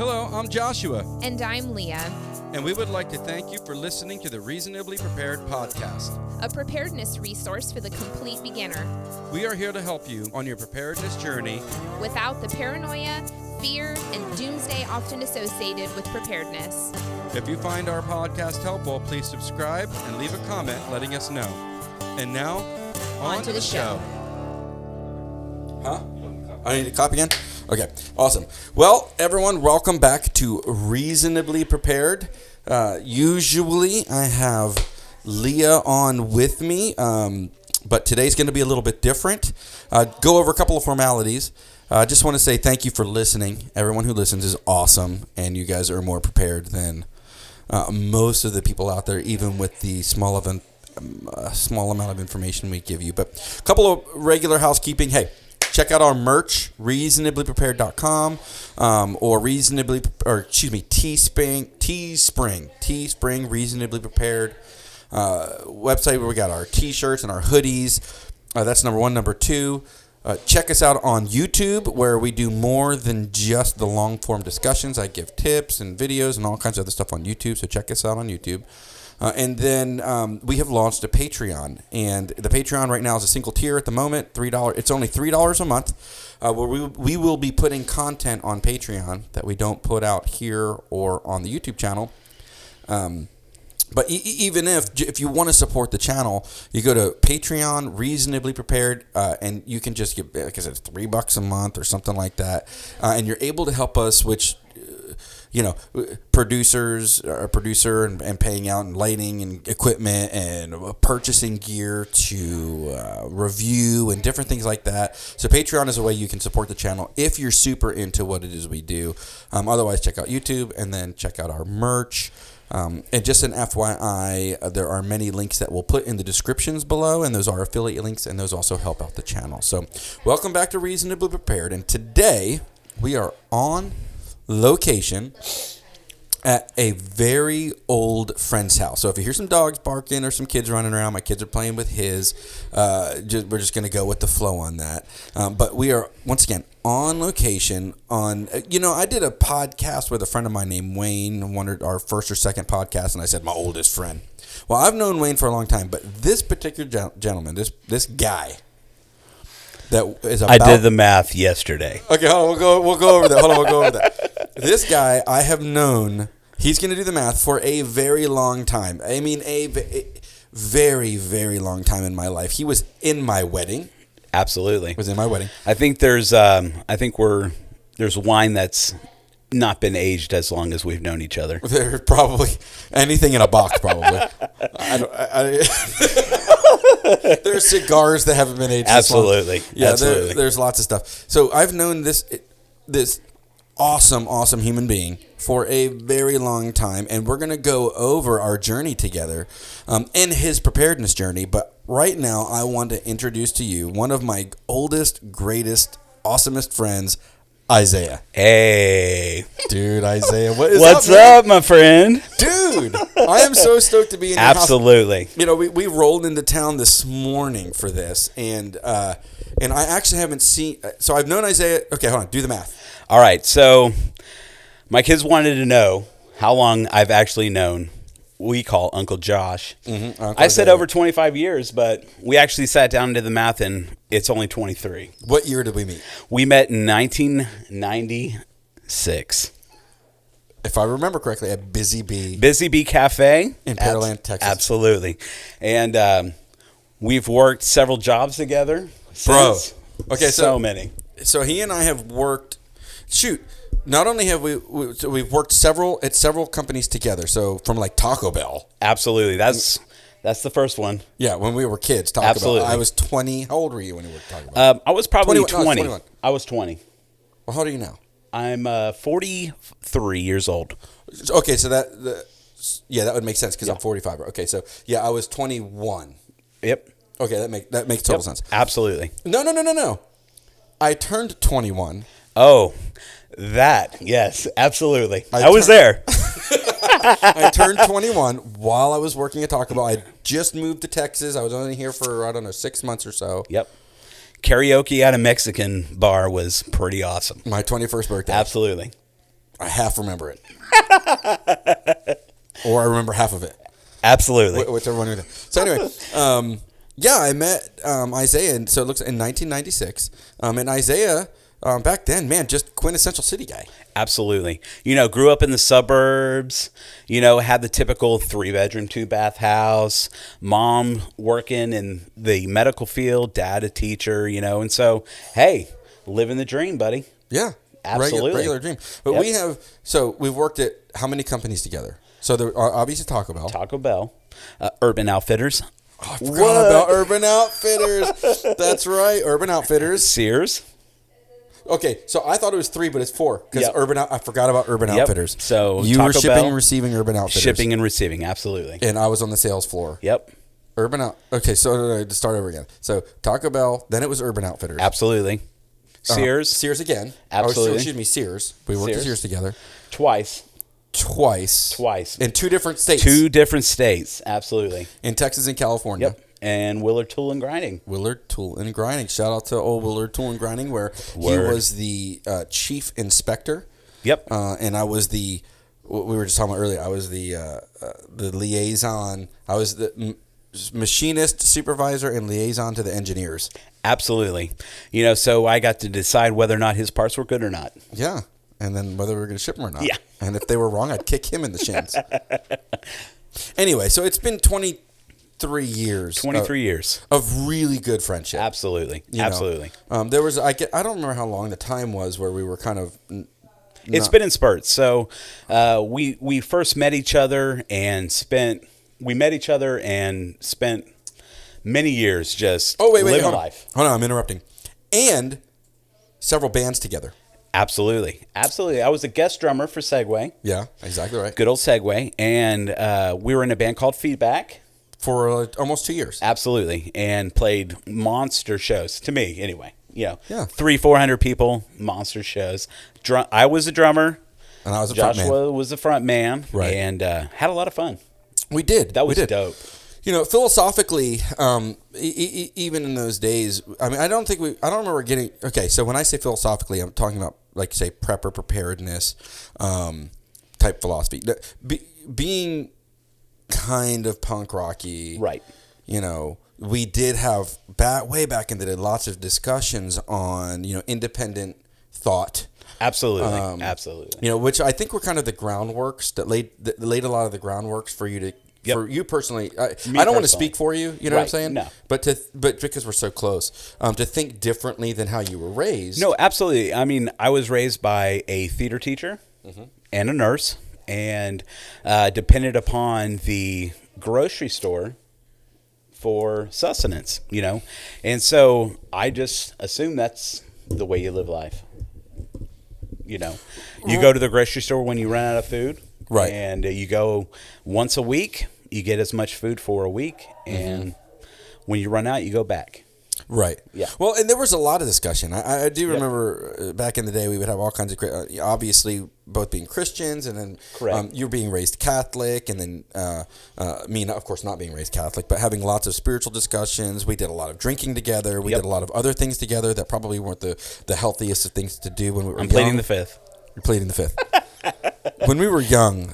Hello, I'm Joshua. And I'm Leah. And we would like to thank you for listening to the Reasonably Prepared podcast, a preparedness resource for the complete beginner. We are here to help you on your preparedness journey without the paranoia, fear, and doomsday often associated with preparedness. If you find our podcast helpful, please subscribe and leave a comment letting us know. And now, on to the show. Huh? I need to copy again? Okay, awesome. Well, everyone, welcome back to Reasonably Prepared. Usually I have Leah on with me, but today's going to be a little bit different. Go over a couple of formalities. I just want to say thank you for listening. Everyone who listens is awesome, and you guys are more prepared than most of the people out there, even with the small amount of information we give you. But a couple of regular housekeeping. Hey, check out our merch, reasonablyprepared.com, or Teespring, Reasonably Prepared website where we got our t-shirts and our hoodies. That's number one. Number two, check us out on YouTube, where we do more than just the long-form discussions. I give tips and videos and all kinds of other stuff on YouTube, so check us out on YouTube. And then we have launched a Patreon, and the Patreon right now is a single tier at the moment, $3. It's only $3 a month, where we will be putting content on Patreon that we don't put out here or on the YouTube channel. But even if you want to support the channel, you go to Patreon, Reasonably Prepared, and you can just give, like I said, $3 a month or something like that, and you're able to help us, which, producer and paying out and lighting and equipment and purchasing gear to review and different things like that. So Patreon is a way you can support the channel if you're super into what it is we do. Otherwise, check out YouTube and then check out our merch. And just an FYI, there are many links that we'll put in the descriptions below, and those are affiliate links, and those also help out the channel. So welcome back to Reasonably Prepared, and today we are on location at a very old friend's house. So if you hear some dogs barking or some kids running around, my kids are playing with his. We're just going to go with the flow on that. But we are, once again, on location on, I did a podcast with a friend of mine named Wayne, our first or second podcast, and I said my oldest friend. Well, I've known Wayne for a long time, but this particular gentleman, this guy, that is about, I did the math yesterday. Okay, hold on, we'll go over that. We'll go over that. This guy I have known, he's going to do the math, for a very long time. I mean, a very, very long time in my life. He was in my wedding. Absolutely. Was in my wedding. I think there's wine that's not been aged as long as we've known each other. There's probably anything in a box, probably. There's cigars that haven't been aged. Absolutely. Yeah, Absolutely. There's lots of stuff. So I've known this awesome human being for a very long time, and we're going to go over our journey together and his preparedness journey. But right now, I want to introduce to you one of my oldest, greatest, awesomest friends, Isaiah. Hey. Dude, Isaiah. What's up, my friend? Dude, I am so stoked to be in your house. Absolutely. We rolled into town this morning for this, and I actually haven't seen, so I've known Isaiah. Okay, hold on, do the math. All right, so my kids wanted to know how long I've actually known we call Uncle Josh. Mm-hmm, I said over 25 years, but we actually sat down and did the math, and it's only 23. What year did we meet? We met in 1996. If I remember correctly, at Busy Bee. Busy Bee Cafe. In Pearland, Texas. Absolutely. And we've worked several jobs together. Bro. Okay, so many. So he and I have worked, not only have we've worked at several companies together. So from like Taco Bell. Absolutely. That's the first one. Yeah, when we were kids, Taco Absolutely. Bell. I was 20. How old were you when you were Taco Bell? I was probably 20. 20. I was 20. Well, how old are you now? I'm 43 years old. Okay, so that would make sense because I'm 45. Okay, so yeah, I was 21. Yep. Okay, that makes total sense. Absolutely. No. I turned 21. Oh, yes, absolutely. I was there. I turned 21 while I was working at Taco Bell. I just moved to Texas. I was only here for, 6 months or so. Yep. Karaoke at a Mexican bar was pretty awesome. My 21st birthday. Absolutely. I half remember it. Or I remember half of it. Absolutely. Whichever one. So anyway, yeah, I met Isaiah, and so it looks in 1996. And Isaiah, back then, man, just quintessential city guy. Absolutely. Grew up in the suburbs, had the typical 3-bedroom, 2-bath house, mom working in the medical field, dad a teacher, and so, hey, living the dream, buddy. Yeah. Absolutely. Regular dream. But we've worked at how many companies together? So there are obviously Taco Bell. Taco Bell, Urban Outfitters. Oh, I forgot about Urban Outfitters. That's right, Urban Outfitters. Sears. Okay, so I thought it was 3, but it's 4 because I forgot about Urban Yep. Outfitters. So you Taco were shipping Bell, and receiving Urban Outfitters. Shipping and receiving, absolutely. And I was on the sales floor. Yep. Okay, so to start over again. So Taco Bell, then it was Urban Outfitters. Absolutely. Sears. Sears again. Absolutely. Excuse me, Sears. We worked at Sears together. Twice. In 2 different states. 2 different states, absolutely. In Texas and California. Yep. And Willard Tool and Grinding. Willard Tool and Grinding. Shout out to old Willard Tool and Grinding, where he was the chief inspector. Yep. And I was we were just talking about earlier, I was the liaison. I was the machinist, supervisor, and liaison to the engineers. Absolutely. So I got to decide whether or not his parts were good or not. Yeah. And then whether we were going to ship them or not. Yeah. And if they were wrong, I'd kick him in the shins. Anyway, so it's been 23 years. 23 years. Of really good friendship. Absolutely. You know? Absolutely. There was, I don't remember how long the time was where we were kind of... It's been in spurts. So we first met each other and spent many years just living life. Hold on, I'm interrupting. And several bands together. Absolutely. Absolutely. I was a guest drummer for Segway. Yeah, exactly right. Good old Segway. And we were in a band called Feedback. For almost 2 years. Absolutely. And played monster shows, to me anyway. Yeah. 300-400 people, monster shows. I was a drummer. And I was a front man. Joshua was the front man. Right. And had a lot of fun. We did. That was dope. Philosophically, even in those days, I mean, I don't remember getting, okay, so when I say philosophically, I'm talking about, like, say, preparedness type philosophy. Being kind of punk rocky. Right. We did have, way back in the day, lots of discussions on, independent thought. Absolutely. Absolutely. Which I think were kind of the groundworks that laid a lot of the groundworks for you to, for you personally. I don't want to speak for you. You know what I'm saying? No. But because we're so close, to think differently than how you were raised. No, absolutely. I mean, I was raised by a theater teacher and a nurse, and depended upon the grocery store for sustenance. And so I just assume that's the way you live life. You go to the grocery store when you run out of food. Right. And you go once a week, you get as much food for a week, and when you run out, you go back. Right. Yeah. Well, and there was a lot of discussion. I do remember back in the day we would have all kinds of, obviously both being Christians, and then you're being raised Catholic, and then me, of course, not being raised Catholic, but having lots of spiritual discussions. We did a lot of drinking together. We did a lot of other things together that probably weren't the healthiest of things to do when we were young. I'm pleading the fifth. You're pleading the fifth. When we were young,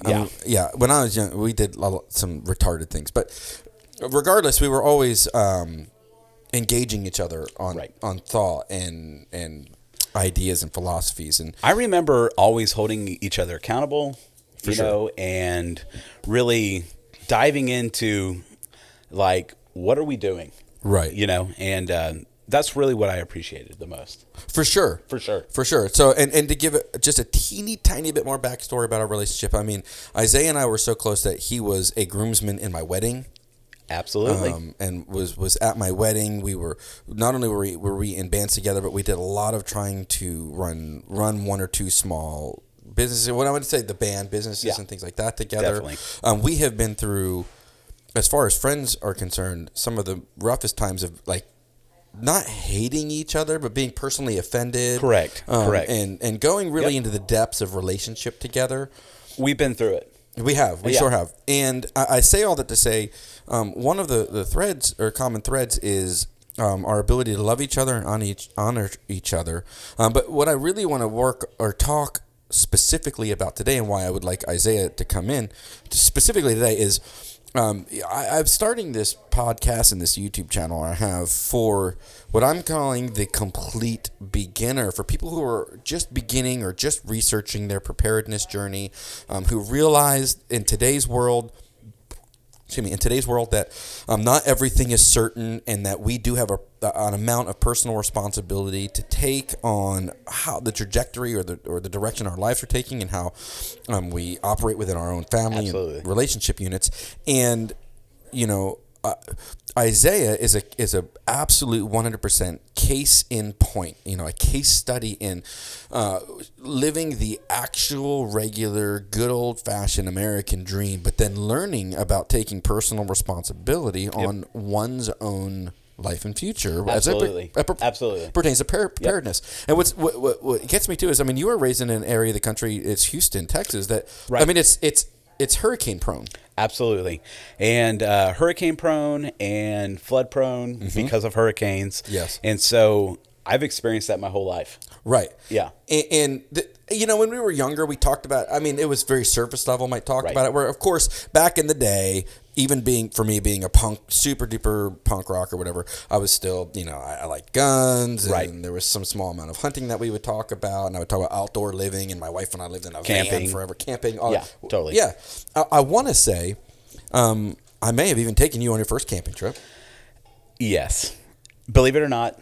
when I was young, we did some retarded things. But regardless, we were always engaging each other on thought and ideas and philosophies. And I remember always holding each other accountable, and really diving into, like, what are we doing? Right. And that's really what I appreciated the most. For sure. So, and to give it just a teeny tiny bit more backstory about our relationship, I mean, Isaiah and I were so close that he was a groomsman in my wedding. Absolutely. And was at my wedding. We were, not only were we in bands together, but we did a lot of trying to run 1 or 2 small businesses. What I would say, the band businesses and things like that together. Definitely. We have been through, as far as friends are concerned, some of the roughest times of, like, not hating each other, but being personally offended. Correct. And going really into the depths of relationship together. We've been through it. We sure have. And I say all that to say, one of the threads or common threads is our ability to love each other and honor each other. But what I really want to work or talk specifically about today and why I would like Isaiah to come in specifically today is I'm starting this podcast and this YouTube channel I have for what I'm calling the complete beginner, for people who are just beginning or just researching their preparedness journey, who realize in today's world that not everything is certain, and that we do have an amount of personal responsibility to take on how the trajectory or the direction our lives are taking, and how we operate within our own family Absolutely. and relationship units. And Isaiah is a absolute 100% case in point, a case study in living the actual regular good old fashioned American dream, but then learning about taking personal responsibility on one's own life and future. Absolutely. Absolutely. Pertains to preparedness. And what gets me too is, you were raised in an area of the country, it's Houston, Texas, that, Right. it's hurricane prone. Absolutely. And hurricane prone and flood prone because of hurricanes. Yes. And so I've experienced that my whole life. Right. Yeah. And when we were younger, we talked about, it was very surface level, might talk Right. about it, where, of course, back in the day, even being a punk, super duper punk rock or whatever, I was still, I liked guns, and Right. there was some small amount of hunting that we would talk about, and I would talk about outdoor living, and my wife and I lived in a van Camping. forever, camping. All Yeah, that. totally. Yeah. I want to say, I may have even taken you on your first camping trip. Yes. Believe it or not,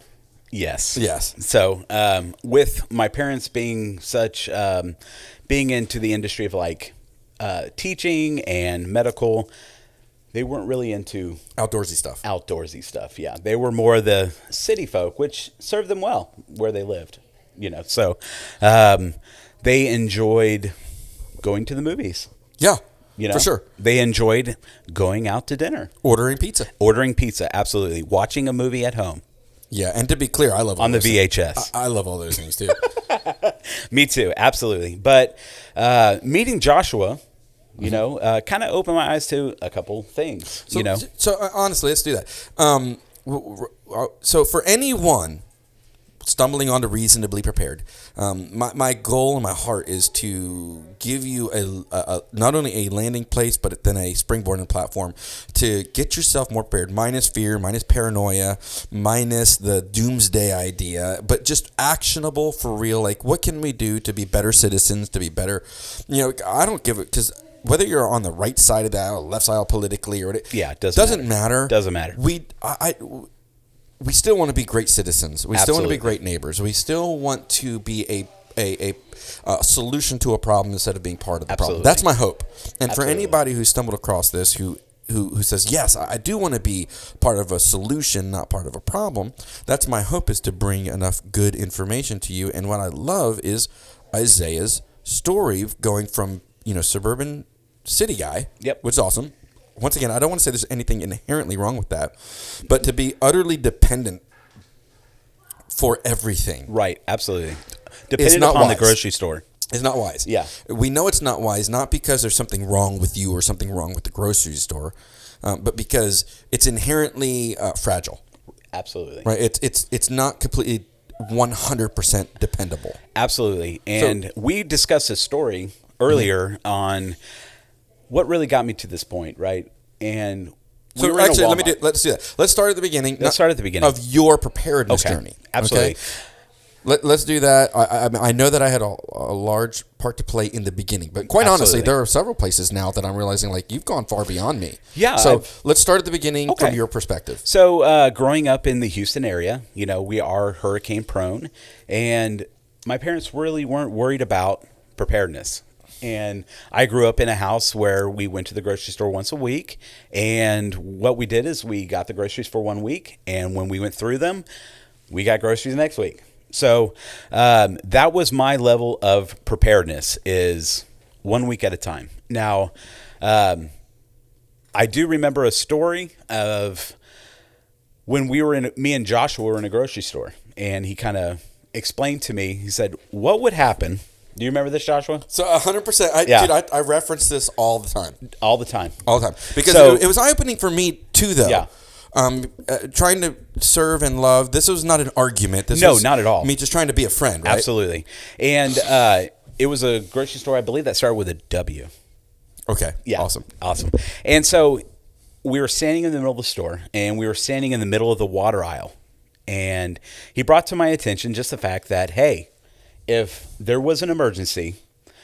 yes. Yes. So with my parents being being into the industry of teaching and medical, they weren't really into Outdoorsy stuff. Yeah, they were more the city folk, which served them well where they lived. So they enjoyed going to the movies. Yeah, for sure. They enjoyed going out to dinner, Ordering pizza. Absolutely. Watching a movie at home. Yeah, and to be clear, I love all On the those things. VHS. I love all those things too. Me too, absolutely. But meeting Joshua, kind of opened my eyes to a couple things. So honestly, let's do that. So for anyone stumbling onto Reasonably Prepared, my goal and my heart is to give you a not only a landing place, but then a springboard and platform to get yourself more prepared, minus fear, minus paranoia, minus the doomsday idea, but just actionable for real. Like, what can we do to be better citizens, to be better? I don't give it, because whether you're on the right side of that or left side politically or it doesn't matter. Doesn't matter. We still want to be great citizens. We still want to be Absolutely. great neighbors. We still want to be a solution to a problem instead of being part of the problem. Absolutely. That's my hope. And for Absolutely. anybody who stumbled across this, who says, yes, I do want to be part of a solution, not part of a problem, that's my hope, is to bring enough good information to you. And what I love is Isaiah's story, going from suburban city guy, which is awesome. Once again, I don't want to say there's anything inherently wrong with that, but to be utterly dependent for everything. Right, absolutely. Dependent upon the grocery store. It's not wise. Yeah. We know it's not wise, not because there's something wrong with you or something wrong with the grocery store, but because it's inherently fragile. Absolutely. Right? It's not completely 100% dependable. Absolutely. And we discussed this story earlier on what really got me to this point, right? And we were actually, in a Walmart. let's do that. Let's start at the beginning. Let's start at the beginning of your preparedness journey. Absolutely. Okay? Let's do that. I know that I had a large part to play in the beginning, but quite honestly, there are several places now that I'm realizing, like, you've gone far beyond me. Yeah. So let's start at the beginning from your perspective. So growing up in the Houston area, we are hurricane prone, and my parents really weren't worried about preparedness. And I grew up in a house where we went to the grocery store once a week, and what we did is we got the groceries for 1 week, and when we went through them, we got groceries the next week. So that was my level of preparedness, is 1 week at a time. Now, I do remember a story of when me and Joshua were in a grocery store, and he kind of explained to me, he said, what would happen? Do you remember this, Joshua? So 100%. Dude, I reference this all the time. All the time. Because it was eye-opening for me, too, though. Yeah. Trying to serve and love. This was not an argument. This No, was not at all. me just trying to be a friend, right? Absolutely. And It was a grocery store, I believe, that started with a W. Okay. Yeah. Awesome. Awesome. And so we were standing in the middle of the store, and we were standing in the middle of the water aisle. And he brought to my attention just the fact that, hey, if there was an emergency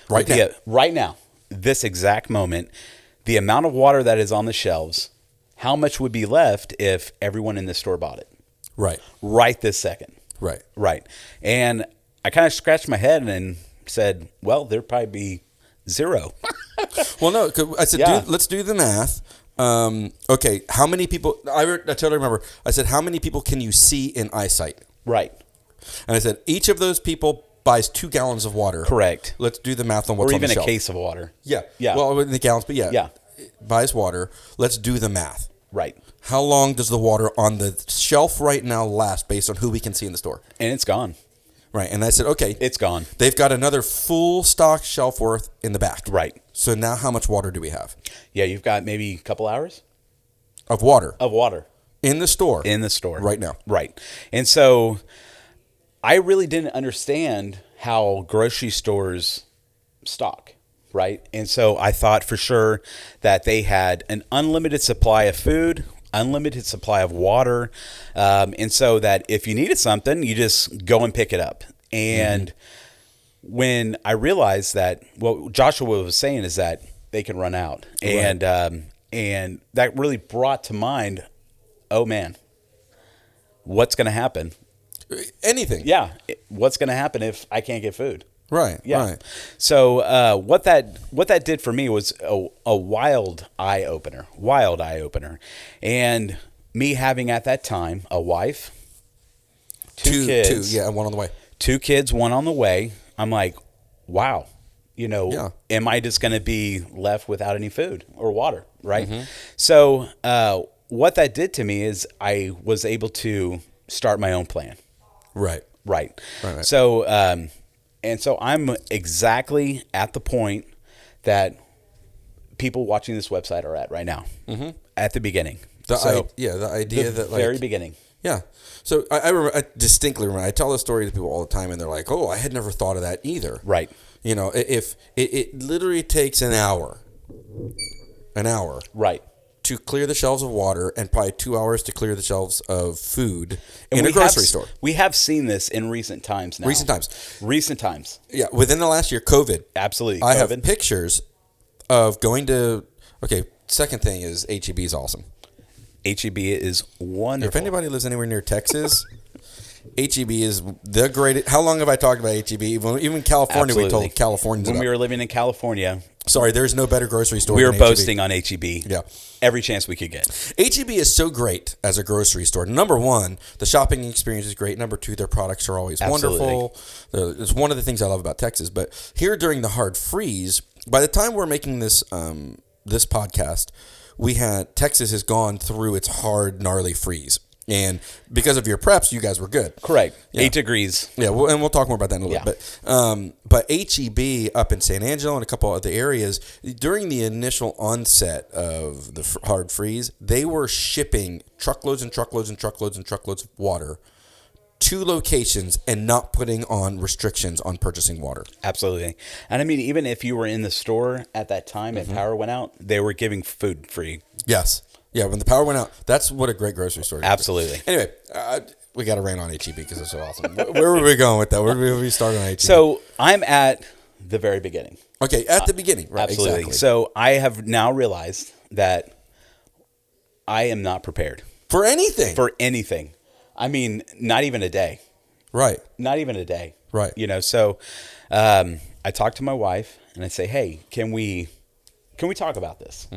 right now, this exact moment, the amount of water that is on the shelves, how much would be left if everyone in the store bought it? Right. Right this second. Right. Right. And I kind of scratched my head and said, well, there'd probably be zero. Well, no, 'cause I said, Yeah. let's do the math. Okay, how many people? I totally remember. I said, how many people can you see in eyesight? Right. And I said, each of those people buys 2 gallons of water. Correct. Let's do the math on what's Or on the even a shelf. case of water. Yeah. Yeah. Well, in the gallons, but yeah. Yeah. Buys water. Let's do the math. Right. How long does the water on the shelf right now last based on who we can see in the store? And it's gone. Right. And I said, okay. It's gone. They've got another full stock shelf worth in the back. Right. So now how much water do we have? Yeah, you've got maybe a couple hours Of water. of water In the store. in the store. Right now. Right. And so I really didn't understand how grocery stores stock. Right. And so I thought for sure that they had an unlimited supply of food, unlimited supply of water. And so that if you needed something, you just go and pick it up. And when I realized that what Joshua was saying is that they can run out. Right. And that really brought to mind, oh man, what's going to happen? Anything. Yeah. What's going to happen if I can't get food? Right. Yeah. Right. So what that did for me was a wild eye opener, and me having at that time a wife, two kids, Two. Yeah, one on the way. 2 kids, one on the way. I'm like, wow, Yeah. am I just going to be left without any food or water? Right. So what that did to me is I was able to start my own plan. Right. Right. Right. So, and so I'm exactly at the point that people watching this website are at right now. At the beginning. The idea the that like very beginning. Yeah. So I remember, I distinctly remember, I tell this story to people all the time and they're like, oh, I had never thought of that either. Right. If it literally takes an hour Right. to clear the shelves of water and probably 2 hours to clear the shelves of food And in a we grocery have, store. We have seen this in recent times now. Recent times. Yeah. Within the last year, COVID. Absolutely. I have COVID. pictures of going to, okay, second thing is HEB is awesome. HEB is wonderful. If anybody lives anywhere near Texas, HEB is the greatest. How long have I talked about HEB? Even California, Absolutely. we told Californians when about. we were living in California, Sorry, there's no better grocery store we were than HEB. boasting on HEB. Yeah. Every chance we could get. HEB is so great as a grocery store. Number one, the shopping experience is great. Number two, their products are always wonderful. It's one of the things I love about Texas. But here during the hard freeze, by the time we're making this this podcast, Texas has gone through its hard, gnarly freeze. And because of your preps, you guys were good. Correct. Yeah. 8 degrees. Yeah, and we'll talk more about that in a little bit. But HEB up in San Angelo and a couple other areas, during the initial onset of the hard freeze, they were shipping truckloads and truckloads and truckloads and truckloads of water to locations and not putting on restrictions on purchasing water. Absolutely. And I mean, even if you were in the store at that time and power went out, they were giving food free. Yes. Yeah, when the power went out, that's what a great grocery store is. Absolutely. Anyway, we got to rant on HEB because it's so awesome. Where were we going with that? Where did we start on HEB? So I'm at the very beginning. Okay, at the beginning. Right, Absolutely. exactly. So I have now realized that I am not prepared. For anything. For anything. I mean, not even a day. Right. Not even a day. Right. So I talk to my wife and I say, hey, can we talk about this?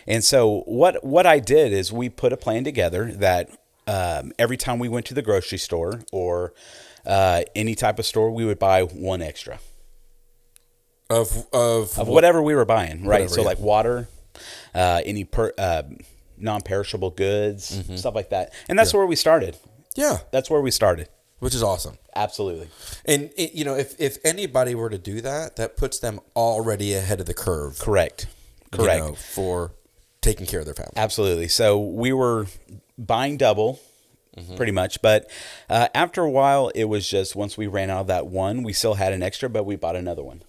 And so what I did is we put a plan together that every time we went to the grocery store or any type of store, we would buy one extra Of whatever we were buying, right? Whatever, So yeah. like water, any non-perishable goods, stuff like that. And that's where we started. Yeah, That's where we started. which is awesome. Absolutely. And if anybody were to do that, that puts them already ahead of the curve. Correct. For taking care of their family. Absolutely. So we were buying double pretty much. But after a while, it was just once we ran out of that one, we still had an extra, but we bought another one.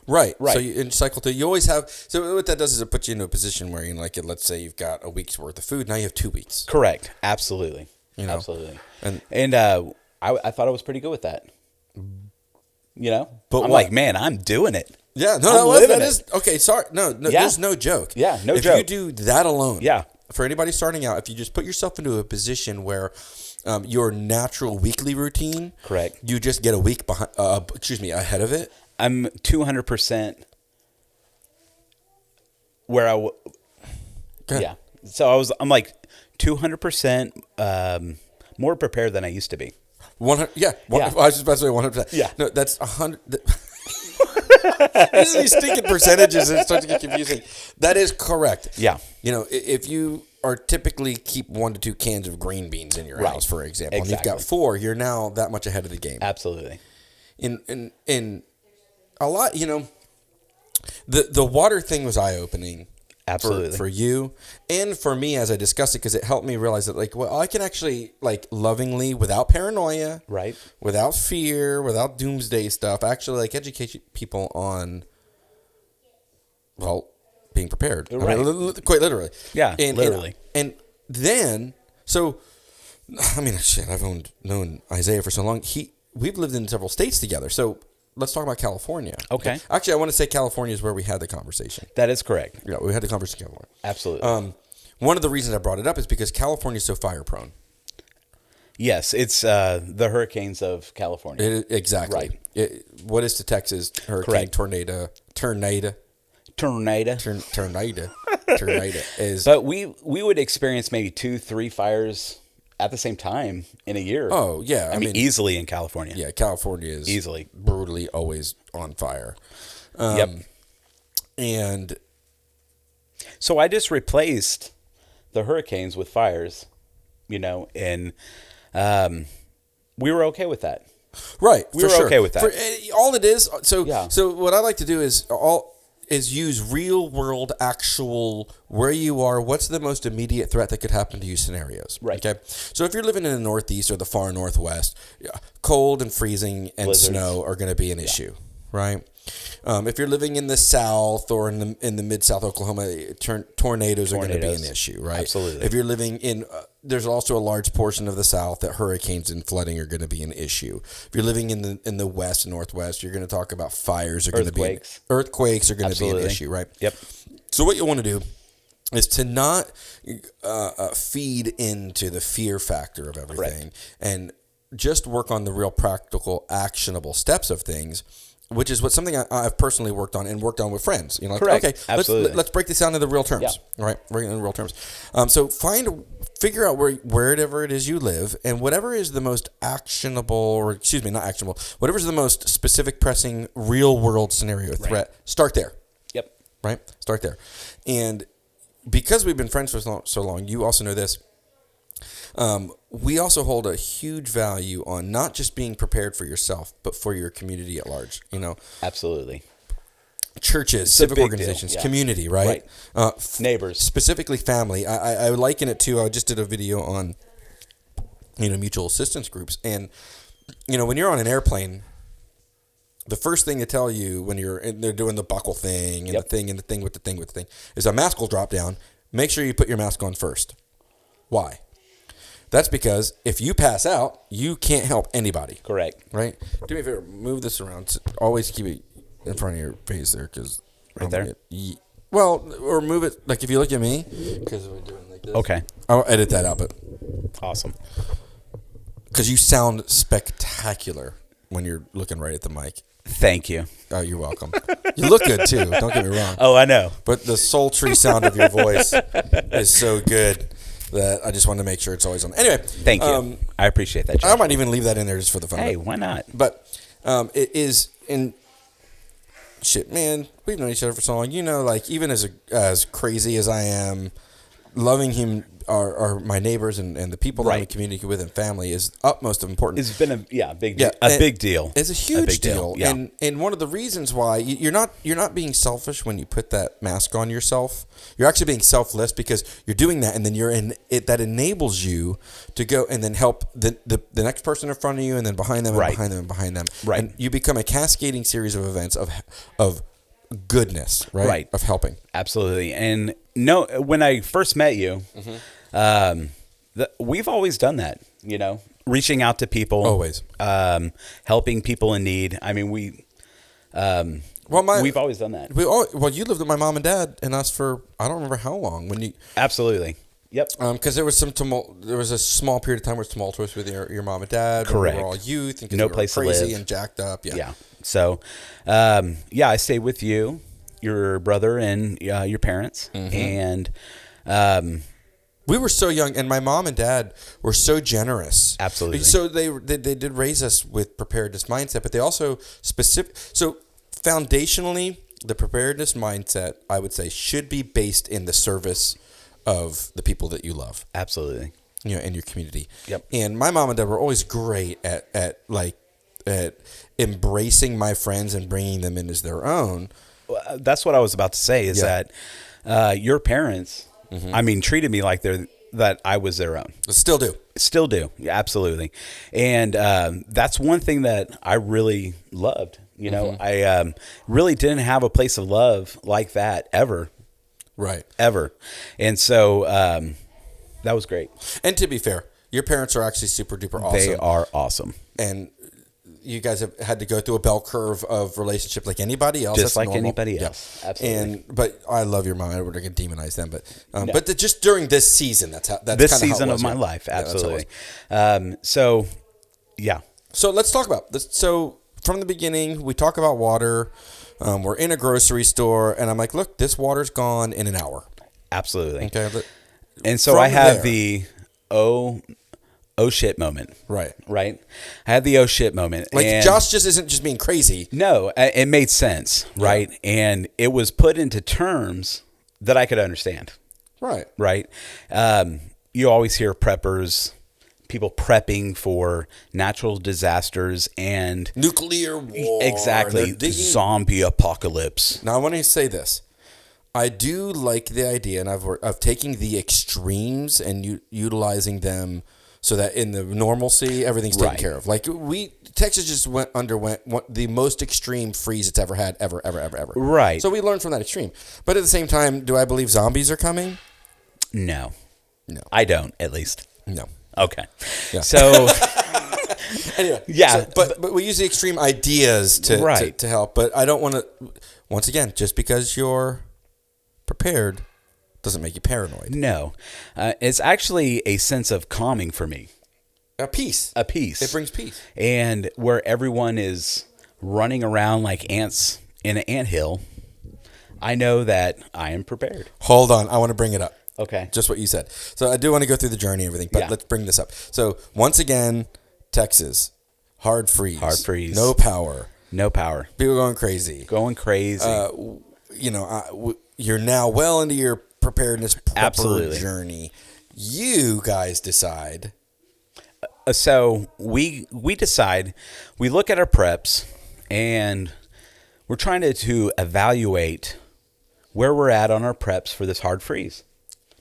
Right. So in cycle 2, you always have. So what that does is it puts you into a position where, let's say you've got a week's worth of food. Now you have 2 weeks. Correct. Absolutely. Absolutely. And I thought I was pretty good with that. But I'm like, man, I'm doing it. Yeah. No, that is okay. Sorry. No. There's no joke. Yeah. No if joke. If you do that alone. Yeah. For anybody starting out, if you just put yourself into a position where your natural weekly routine, correct, you just get a week behind. Ahead of it. I'm 200% where yeah. So I'm like 200% more prepared than I used to be. 100. Yeah. I was just about to say 100%. Yeah. No, that's 100. These stinking percentages, it starts to get confusing. That is correct. Yeah. If you are typically keep 1 to 2 cans of green beans in your house, for example, exactly. and you've got 4, you're now that much ahead of the game. Absolutely. In a lot, the water thing was eye-opening. Absolutely. For you and for me as I discussed it, because it helped me realize that, I can actually, lovingly, without paranoia, right, without fear, without doomsday stuff, actually, educate people on, being prepared. Right. I mean, quite literally. Yeah, literally. And then, I've known Isaiah for so long. We've lived in several states together, so let's talk about California. Okay. Actually, I want to say California is where we had the conversation. That is correct. Yeah, we had the conversation in California. Absolutely. One of the reasons I brought it up is because California is so fire prone. Yes, it's the hurricanes of California. Exactly. Right. What is to Texas? Hurricane, correct. Tornado is. But we would experience maybe 2-3 fires at the same time in a year. Oh, yeah. I mean, easily in California. Yeah, California is easily brutally always on fire. Yep. And so I just replaced the hurricanes with fires, and we were okay with that. Right. We were okay with that. All it is. So what I like to do is use real world, actual, where you are, what's the most immediate threat that could happen to you scenarios. Right. Okay. So if you're living in the Northeast or the far Northwest, cold and freezing and blizzards, snow are going to be an issue, right? If you're living in the South or in the Mid-South Oklahoma, tornadoes are going to be an issue, right? Absolutely. If you're living in, there's also a large portion of the South that hurricanes and flooding are going to be an issue. If you're living in the West and Northwest, you're going to talk about fires are going to be earthquakes are going to be an issue, right? Yep. So what you want to do is to not feed into the fear factor of everything, and just work on the real practical, actionable steps of things. Which is something I've personally worked on with friends. Correct. Okay, absolutely. Let's break this down into real terms. Yeah. Right, break it into real terms. So figure out wherever it is you live, and whatever is the most whatever is the most specific, pressing, real world scenario threat. Start there. Yep. Right. Start there, and because we've been friends for so long, you also know this. We also hold a huge value on not just being prepared for yourself, but for your community at large. Absolutely. Churches, civic organizations, community, right? Neighbors, specifically family. I liken it to. I just did a video on, mutual assistance groups, and when you're on an airplane, the first thing they tell you when they're doing the buckle thing and the thing with the thing is a mask will drop down. Make sure you put your mask on first. Why? That's because if you pass out, you can't help anybody. Correct. Right? Do me a favor. Move this around. Always keep it in front of your face there. Cause right there? Or move it. Like if you look at me. Because we're doing like this. Okay. I'll edit that out. But awesome. Because you sound spectacular when you're looking right at the mic. Thank you. Oh, you're welcome. You look good, too. Don't get me wrong. Oh, I know. But the sultry sound of your voice is so good that I just wanted to make sure it's always on. Anyway. Thank you. I appreciate that, Jeff. I might even leave that in there just for the fun of it. Hey, why not? But it is in... Shit, man. We've known each other for so long. Even as crazy as I am, loving him, our my neighbors and the people that I'm in Right. community with and family is utmost of importance. It's been a big and big deal. It's a huge big deal. Yeah. And one of the reasons why you're not being selfish when you put that mask on yourself. You're actually being selfless because you're doing that, and then you're in it. That enables you to go and then help the next person in front of you, and then behind them, and Right. behind them, and behind them. Right. And you become a cascading series of events of goodness, right? Right. Of helping. Absolutely. And no, when I first met you, we've always done that, reaching out to people, Always. Helping people in need. I mean, we've always done that. Well, you lived with my mom and dad and us for I don't remember how long when you. Absolutely. Yep. Because there was some tumult. There was a small period of time where it was tumultuous with your mom and dad. Correct. We were all youth and No we were place to crazy live. and jacked up. Yeah. Yeah. So, I stayed with you, your brother, and your parents, and We were so young, and my mom and dad were so generous. Absolutely. So they did raise us with preparedness mindset, but they also So foundationally, the preparedness mindset, I would say, should be based in the service of the people that you love. absolutely. In your community. Yep. And my mom and dad were always great at embracing my friends and bringing them in as their own. That's what I was about to say. Is Yeah. that your parents? I mean, treated me like that I was their own. Still do. Still do. Yeah, absolutely. And that's one thing that I really loved. I really didn't have a place of love like that ever. Right. Ever. And so that was great. And to be fair, your parents are actually super duper awesome. They are awesome. And you guys have had to go through a bell curve of relationship like anybody else. Just That's like normal. anybody Yeah. else. Absolutely. But I love your mom. I don't want to demonize them, but No. but just during this season, that's this kinda how it season was, of my yeah. life. Yeah, that's how it was. Absolutely. So, yeah. So let's talk about this. So from the beginning, we talk about water. We're in a grocery store, and I'm like, look, this water's gone in an hour. Absolutely. Okay. And so From I have there- the oh shit moment. Right. Right? I had the oh shit moment. Like and Josh just isn't just being crazy. no, it made sense, right? And it was put into terms that I could understand, Right. right? You always hear preppers, people prepping for natural disasters and Nuclear war. exactly They're digging- zombie apocalypse. Now I want to say this. I do like the idea, and of taking the extremes and utilizing them so that in the normalcy everything's taken Right. care of. Like Texas just underwent the most extreme freeze it's ever had, ever. Right. So we learned from that extreme. But at the same time, do I believe zombies are coming? No. No. I don't, at least. No. Okay. Yeah. So Anyway, Yeah, but we use the extreme ideas to Right. to help. But I don't want to. Once again, just because you're prepared doesn't make you paranoid. no, it's actually a sense of calming for me. A peace. A peace. It brings peace. And where everyone is running around like ants in an anthill, I know that I am prepared. Hold on, I want to bring it up. Okay. Just what you said. So I do want to go through the journey and everything, but Yeah. let's bring this up. So once again, Texas, hard freeze. Hard freeze. No power. No power. People going crazy. Going crazy. You're now well into your preparedness prepper Absolutely. journey. You guys decide. So we decide, we look at our preps, and we're trying to evaluate where we're at on our preps for this hard freeze.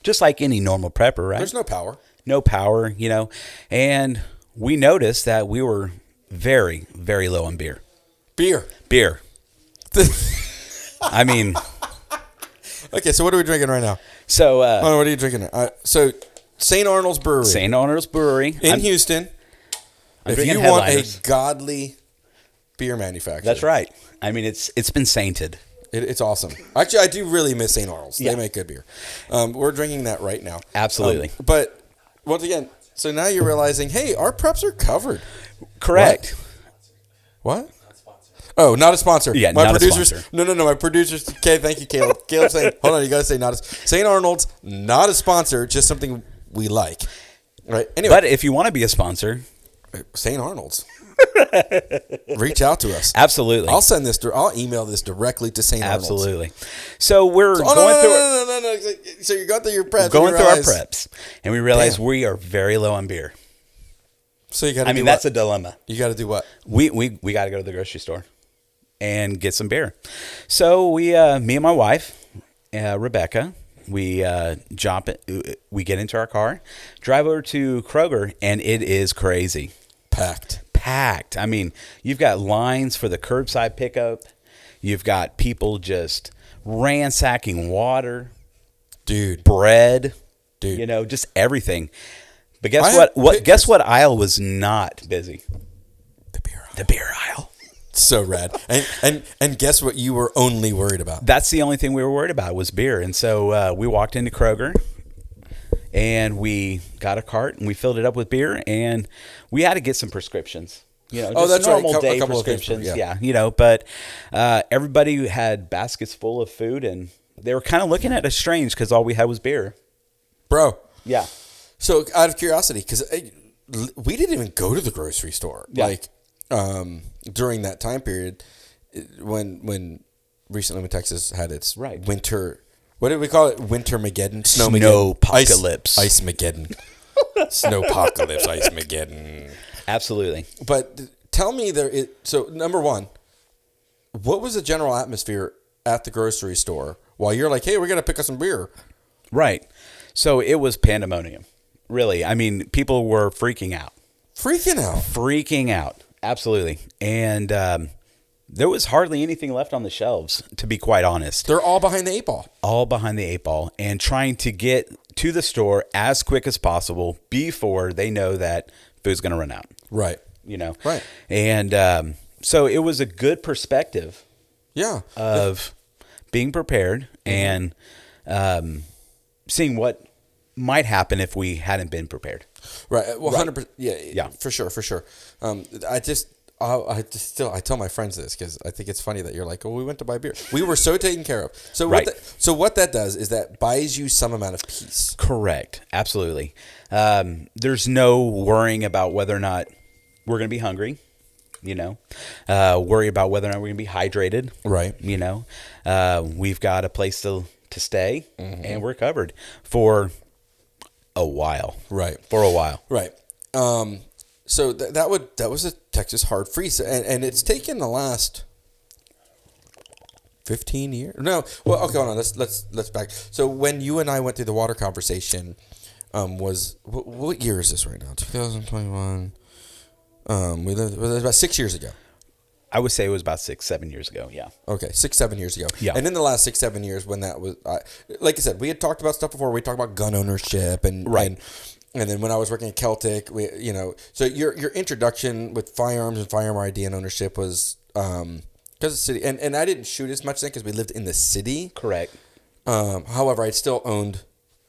Just like any normal prepper, right? There's no power. No power, and we noticed that we were very, very low on beer. Beer. I mean, Okay, so what are we drinking right now? so Oh, what are you drinking? So St. Arnold's Brewery St. Arnold's Brewery in Houston. I'm If drinking you want a Headliners. godly beer manufacturer, That's right. I mean, it's been sainted. It's awesome. Actually, I do really miss St. Arnold's. Yeah. They make good beer. We're drinking that right now. Absolutely. But once again, so now you're realizing, hey, our preps are covered. Correct. What? Oh, not a sponsor. Yeah, my not a producers. sponsor. No. My producers. Okay, thank you, Caleb. Caleb's saying, hold on, you got to say not a. St. Arnold's, not a sponsor, just something we like. Right. Anyway, But if you want to be a sponsor, St. Arnold's. reach out to us. Absolutely. I'll send this. I'll email this directly to St. Arnold's. Absolutely. So we're Oh, going through. no. So you're going through your preps. Going through our realize- preps, and we realize Damn. we are very low on beer. So you got to. I mean, that's a dilemma. You got to do what? We got to go to the grocery store and get some beer. So me and my wife, Rebecca, we we get into our car, drive over to Kroger, and it is crazy. Packed. I mean, you've got lines for the curbside pickup. You've got people just ransacking water, Dude, bread, dude. you know, just everything. But guess I what? have pictures. Guess what aisle was not busy? The beer aisle. The beer aisle. So rad. And guess what you were only worried about? That's the only thing we were worried about was beer. And so we walked into Kroger and we got a cart and we filled it up with beer, and we had to get some prescriptions. You know, just that's right. normal A day couple of things, prescriptions. yeah. You know, but everybody had baskets full of food, and they were kind of looking at us strange because all we had was beer. Bro. Yeah. So out of curiosity, because we didn't even go to the grocery store. Yeah. Like during that time period when recently when Texas had its Right. winter, what did we call it? Winter-mageddon? Snowpocalypse. Ice-mageddon. Snowpocalypse, Ice-mageddon. Absolutely. But tell me so number one, what was the general atmosphere at the grocery store while you're like, hey, we're going to pick up some beer? Right. So it was pandemonium. Really. I mean, people were freaking out. Freaking out. Absolutely. And there was hardly anything left on the shelves, to be quite honest. They're all behind the eight ball. All behind the eight ball and trying to get to the store as quick as possible before they know that food's going to run out. Right. You know? Right. And so it was a good perspective Yeah. of being prepared and seeing what might happen if we hadn't been prepared. Right. Well, Right. 100%. Yeah. For sure. I tell my friends this because I think it's funny that you're like, oh, we went to buy beer. We were so taken care of. So Right. what that does is that buys you some amount of peace. Correct. Absolutely. There's no worrying about whether or not we're going to be hungry, you know, worry about whether or not we're going to be hydrated. Right. You know, we've got a place to stay and we're covered for a while. Right. For a while. Right. So that was a Texas hard freeze, and it's taken the last 15 years. No, well, okay, hold on. Let's back. So when you and I went through the water conversation, what year is this right now? 2021. We lived it was about 6 years ago. I would say it was about 6-7 years ago. Yeah. Okay, 6-7 years ago. Yeah. And in the last 6-7 years, when that was, like I said, we had talked about stuff before. We talked about gun ownership and Right. And then when I was working at Celtic, so your introduction with firearms and firearm ID and ownership was because of the city, and I didn't shoot as much then because we lived in the city. Correct. However, I still owned,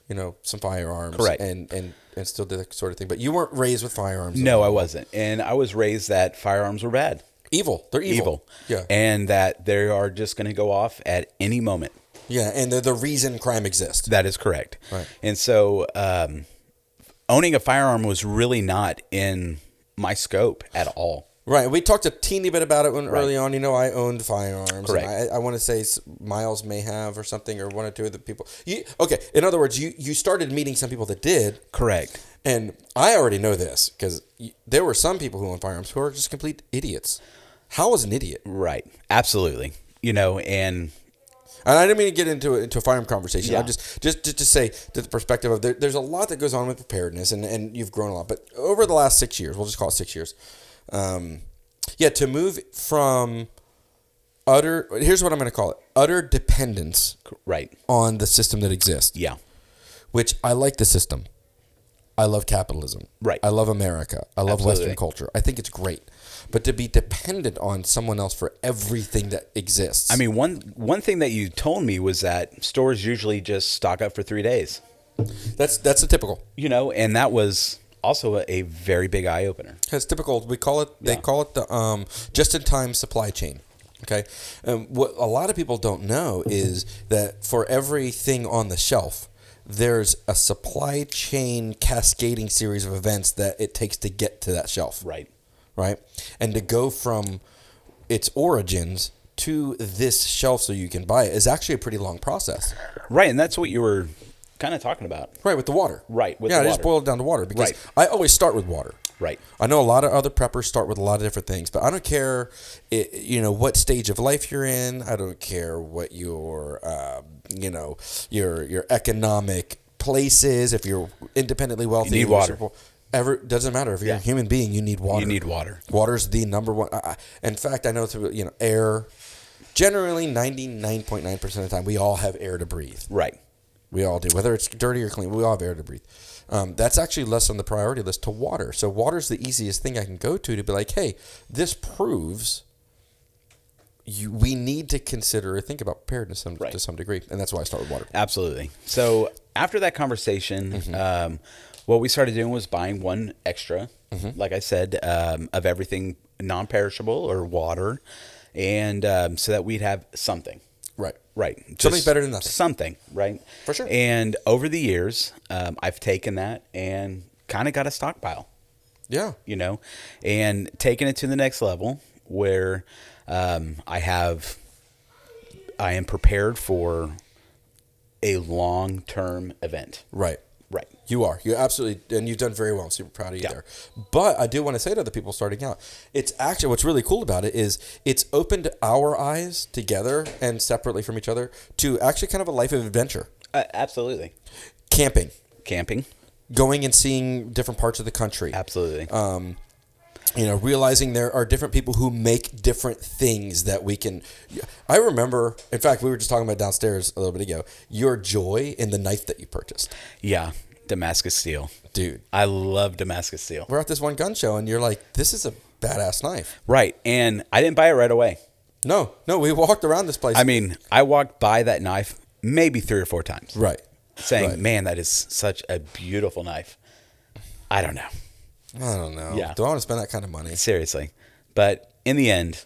some firearms. Correct. And still did that sort of thing. But you weren't raised with firearms. No, I wasn't, and I was raised that firearms were bad. Evil. They're evil. Yeah. And that they are just going to go off at any moment. Yeah, and they're the reason crime exists. That is correct. Right. And so owning a firearm was really not in my scope at all. Right. We talked a teeny bit about it early on. I owned firearms. Correct. And I want to say Miles may have or something, or one or two of the people. Okay. In other words, you started meeting some people that did. Correct. And I already know this because there were some people who own firearms who are just complete idiots. How was an idiot? Right. Absolutely. And I didn't mean to get into a firearm conversation. Yeah. I'm just to say that the perspective of there's a lot that goes on with preparedness, and you've grown a lot. But over the last 6 years, we'll just call it 6 years. To move from here's what I'm going to call it, utter dependence right on the system that exists. Yeah. Which I like the system. I love capitalism. Right. I love America. I love Absolutely. Western culture. I think it's great. But to be dependent on someone else for everything that exists. I mean, one thing that you told me was that stores usually just stock up for 3 days. That's a typical. And that was also a very big eye opener. It's typical. We call it. They call it the just-in-time supply chain. Okay. What a lot of people don't know is that for everything on the shelf, there's a supply chain cascading series of events that it takes to get to that shelf. Right. right? And to go from its origins to this shelf so you can buy it is actually a pretty long process. Right, and that's what you were kind of talking about. Right, with the water. Right, with yeah, the I just water. boiled it down to water because Right. I always start with water. Right. I know a lot of other preppers start with a lot of different things, but I don't care, what stage of life you're in. I don't care what your economic place is. If you're independently wealthy, You need water. Doesn't matter. If you're a human being, you need water. You need water. Water's the number one. In fact, I know through air. Generally, 99.9% of the time, we all have air to breathe. Right. We all do, whether it's dirty or clean. We all have air to breathe. That's actually less on the priority list to water. So water's the easiest thing I can go to be like, hey, this proves we need to consider or think about preparedness to some degree, and that's why I start with water. Absolutely. So after that conversation, what we started doing was buying one extra, like I said, of everything non-perishable or water, and so that we'd have something. Right. Right. Something Just better than nothing. Something, right? For sure. And over the years, I've taken that and kind of got a stockpile. Yeah. And taken it to the next level where I am prepared for a long-term event. Right. Right. You are. You absolutely, and you've done very well. I'm super proud of you Yeah. there. But I do want to say to other people starting out, it's actually, what's really cool about it is it's opened our eyes together and separately from each other to actually kind of a life of adventure. Absolutely. Camping. Going and seeing different parts of the country. Absolutely. Realizing there are different people who make different things that we can. I remember, in fact, we were just talking about downstairs a little bit ago, your joy in the knife that you purchased. Yeah. Damascus steel. Dude. I love Damascus steel. We're at this one gun show and you're like, this is a badass knife. Right. And I didn't buy it right away. No, we walked around this place. I mean, I walked by that knife maybe 3 or 4 times. Right. Saying, man, that is such a beautiful knife. I don't know. I don't know. Yeah. Do I want to spend that kind of money? Seriously. But in the end,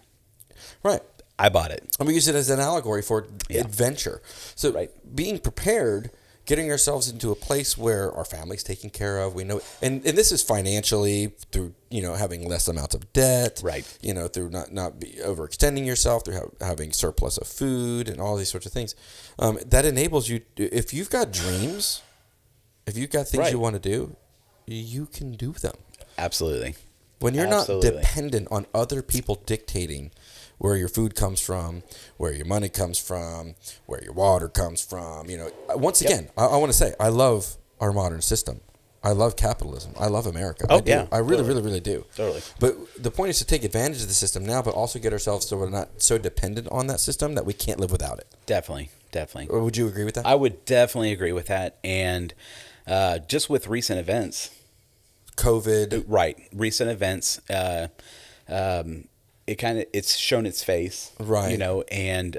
right. I bought it. And we use it as an allegory for adventure. So being prepared, getting ourselves into a place where our family's taken care of, we know, and this is financially through, having less amounts of debt, right? Through not overextending yourself, through having surplus of food and all these sorts of things. That enables you, if you've got dreams, if you've got things you want to do, you can do them. Absolutely. When you're not dependent on other people dictating where your food comes from, where your money comes from, where your water comes from, once again, I want to say, I love our modern system. I love capitalism. I love America. Oh, I do. yeah. I really, really, really do. Totally. But the point is to take advantage of the system now, but also get ourselves so we're not so dependent on that system that we can't live without it. Definitely. Or would you agree with that? I would definitely agree with that. And just with recent events, COVID, right? Recent events, it's shown its face, right? And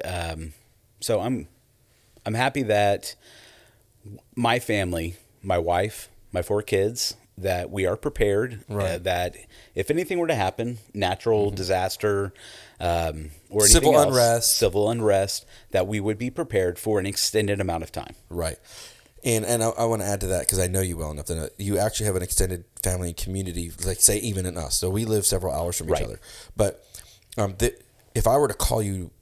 so I'm happy that my family, my wife, my 4 kids, that we are prepared. Right. That if anything were to happen, natural disaster, or anything civil else, civil unrest, that we would be prepared for an extended amount of time. Right. And I want to add to that because I know you well enough to know you actually have an extended family and community, like say even in us. So we live several hours from each other. But if I were to call you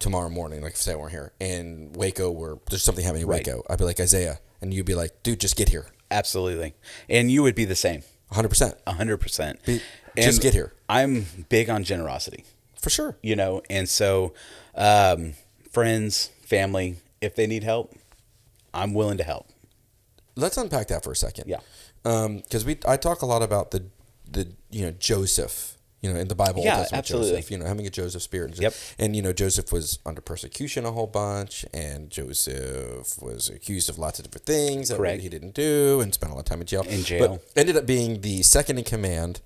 tomorrow morning, like say we're here in Waco, where there's something happening in Waco, I'd be like, Isaiah, and you'd be like, dude, just get here. Absolutely. And you would be the same. 100%. 100%. Just get here. I'm big on generosity. For sure. And so friends, family, if they need help, I'm willing to help. Let's unpack that for a second. Yeah. Because I talk a lot about the Joseph, in the Bible. Yeah, Old Testament absolutely. Joseph, having a Joseph spirit. Yep. And, Joseph was under persecution a whole bunch, and Joseph was accused of lots of different things that he didn't do and spent a lot of time in jail. But ended up being the second in command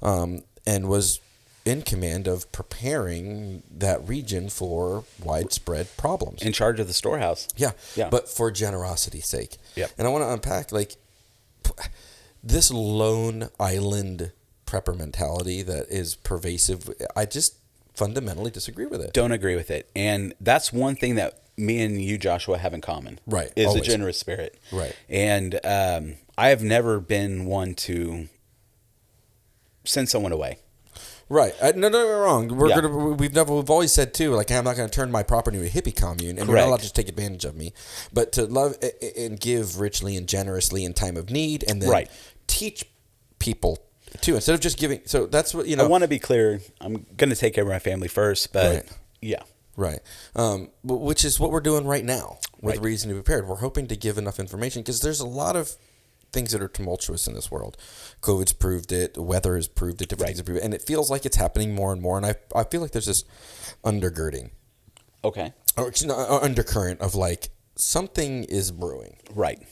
and was in command of preparing that region for widespread problems. In charge of the storehouse. Yeah. But for generosity's sake. Yep. And I want to unpack, this lone island prepper mentality that is pervasive. I just fundamentally disagree with it. Don't agree with it. And that's one thing that me and you, Joshua, have in common. Right. Is Always. a generous spirit. Right. And I have never been one to send someone away. Right. No, no, no, wrong. Yeah. We've always said too, like, I'm not going to turn my property into a hippie commune, and you're not allowed to just take advantage of me, but to love and give richly and generously in time of need, and then teach people too, instead of just giving. So that's what, I want to be clear. I'm going to take care of my family first, but yeah. Right. Which is what we're doing right now with Reason to Be Prepared. We're hoping to give enough information because there's a lot of things that are tumultuous in this world. COVID's proved it. Weather has proved it. Different things have proved it. And it feels like it's happening more and more. And I feel like there's this undergirding. Okay. Or undercurrent of like something is brewing. Right.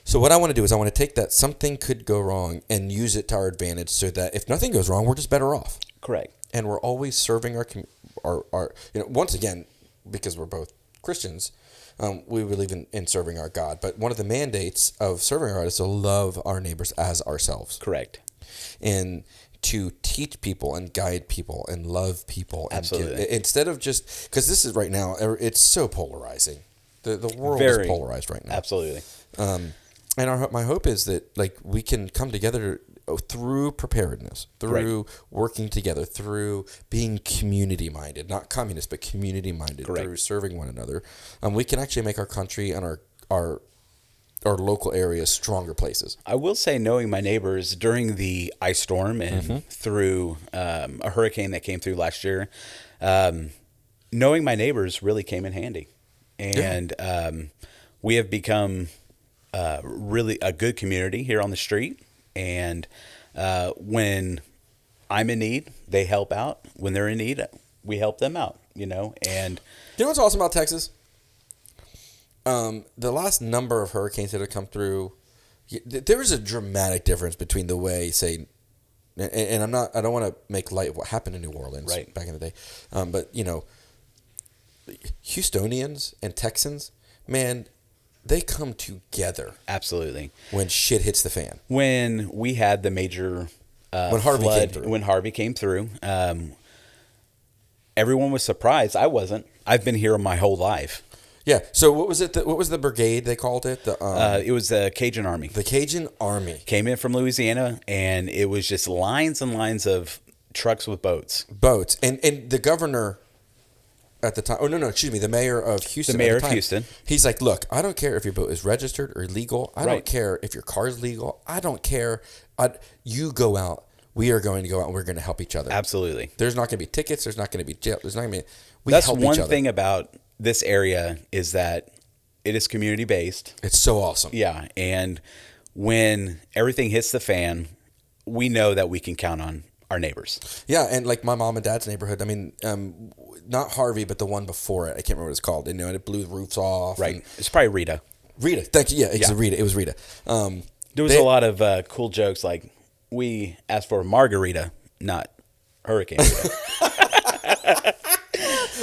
So what I want to do is I want to take that something could go wrong and use it to our advantage so that if nothing goes wrong, we're just better off. Correct. And we're always serving our once again, because we're both Christians, we believe in serving our God. But one of the mandates of serving our God is to love our neighbors as ourselves. Correct. And to teach people and guide people and love people. Absolutely. Instead of just, because this is right now, it's so polarizing. The world is polarized right now. Absolutely. And my hope is that like we can come together through preparedness, through working together, through being community-minded, not communist, but community-minded, through serving one another. We can actually make our country and our local areas stronger places. I will say, knowing my neighbors during the ice storm and through a hurricane that came through last year, knowing my neighbors really came in handy. And we have become really a good community here on the street. And when I'm in need, they help out. When they're in need, we help them out, And you know what's awesome about Texas? The last number of hurricanes that have come through, there is a dramatic difference between the way, say, and I don't want to make light of what happened in New Orleans back in the day, but Houstonians and Texans, man, they come together. Absolutely. When shit hits the fan. When we had the major when Harvey came through, everyone was surprised. I wasn't. I've been here my whole life. Yeah. So what was it? What was the brigade they called it? It was the Cajun Army. The Cajun Army came in from Louisiana, and it was just lines and lines of trucks with boats. And the governor at the time, the mayor of Houston. The mayor of Houston. He's like, look, I don't care if your boat is registered or legal. I don't care if your car is legal. I don't care. You go out. We are going to go out and we're going to help each other. Absolutely. There's not going to be tickets. There's not going to be jail. There's not going to be. That's help one thing about this area is that it is community based. It's so awesome. Yeah. And when everything hits the fan, we know that we can count on our neighbors. Yeah. And like my mom and dad's neighborhood, I mean, not Harvey, but the one before it. I can't remember what it's called. And it blew the roofs off. Right. It's probably Rita. Thank you. Yeah, it's Rita. It was Rita. There was a lot of cool jokes like, we asked for margarita, not Hurricane Rita.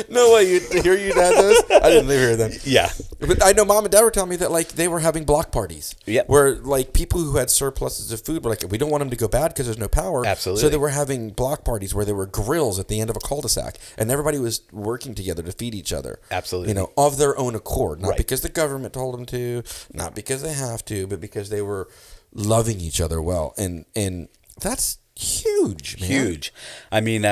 No way, you hear your dad does? I didn't live here then. Yeah. But I know mom and dad were telling me that like they were having block parties. Yep. Where like people who had surpluses of food were like, we don't want them to go bad because there's no power. Absolutely. So they were having block parties where there were grills at the end of a cul-de-sac and everybody was working together to feed each other. Absolutely. Of their own accord. Not because the government told them to, not because they have to, but because they were loving each other well. And that's huge, man. Huge. I mean,